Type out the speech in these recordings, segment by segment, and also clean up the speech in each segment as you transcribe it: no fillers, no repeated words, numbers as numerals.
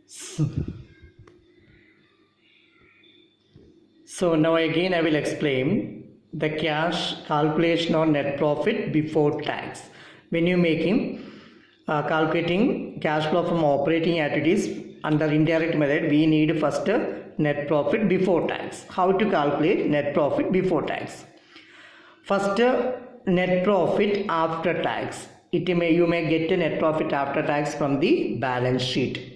So, so now again I will explain the cash calculation or net profit before tax. When you making calculating cash flow from operating activities under indirect method, we need first net profit before tax. How to calculate net profit before tax? First, net profit after tax. You may get a net profit after tax from the balance sheet.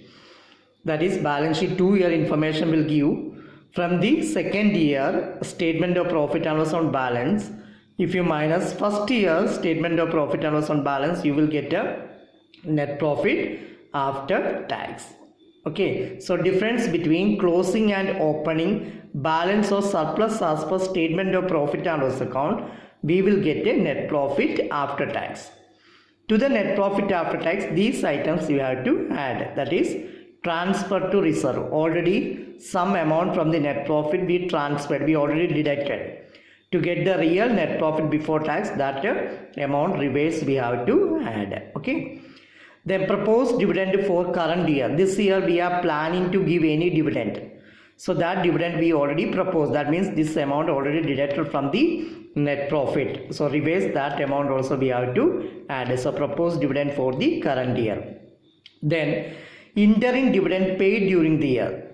That is, balance sheet 2-year information will give from the second year statement of profit and loss on balance. If you minus first year statement of profit and loss on balance, you will get a net profit after tax. Okay, so difference between closing and opening balance or surplus as per statement of profit and loss account, we will get a net profit after tax. To the net profit after tax, these items you have to add, that is transfer to reserve. Already some amount from the net profit we transferred, we already deducted. To get the real net profit before tax, that amount reverse we have to add. Okay. Then proposed dividend for current year. This year we are planning to give any dividend. So that dividend we already proposed. That means this amount already deducted from the net profit. So reverse that amount also we have to add. So proposed dividend for the current year. Then interim dividend paid during the year.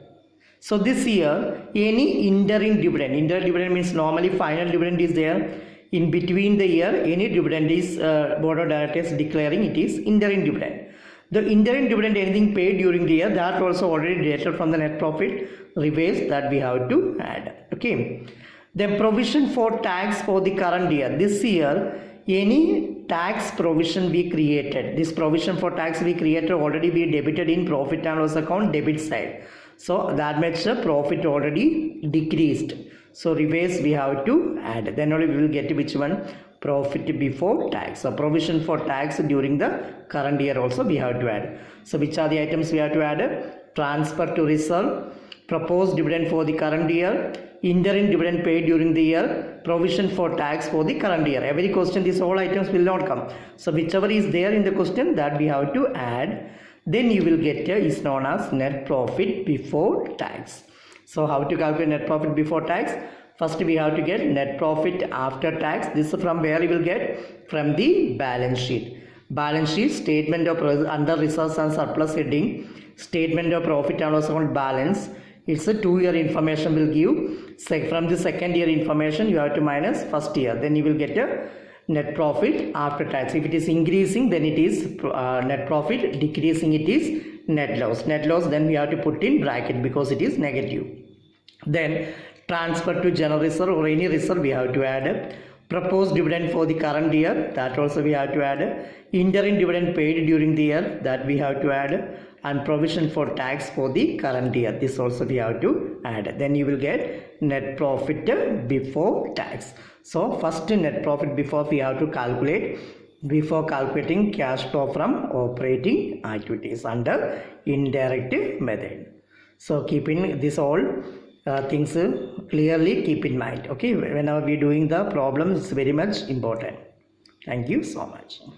So this year any interim dividend means normally final dividend is there. In between the year any dividend is board of directors declaring it is interim dividend. The interim dividend anything paid during the year, that also already deducted from the net profit, reverse that we have to add. Okay. Then provision for tax for the current year. This year any tax provision we created, this provision for tax we created already be debited in profit and loss account debit side. So that makes the profit already decreased. So reverse we have to add. Then only we will get which one? Profit before tax. So provision for tax during the current year also we have to add. So which are the items we have to add? Transfer to reserve, proposed dividend for the current year, interim dividend paid during the year, provision for tax for the current year. Every question these all items will not come. So whichever is there in the question, that we have to add. Then you will get is known as net profit before tax. So how to calculate net profit before tax? First we have to get net profit after tax. This is from where you will get? From the balance sheet. Balance sheet statement of under reserves and surplus heading, statement of profit and loss account balance. It's a 2-year information will give. From the second year information you have to minus first year. Then you will get a net profit after tax. If it is increasing, then it is net profit. Decreasing, it is net loss. Net loss then we have to put in bracket because it is negative. Then transfer to general reserve or any reserve we have to add. Proposed dividend for the current year, that also we have to add. Interim dividend paid during the year, that we have to add. And provision for tax for the current year, this also we have to add. Then you will get net profit before tax. So first net profit before we have to calculate before calculating cash flow from operating activities under indirect method. So keeping this all things clearly keep in mind. Okay, whenever we are doing the problem, it's very much important. Thank you so much.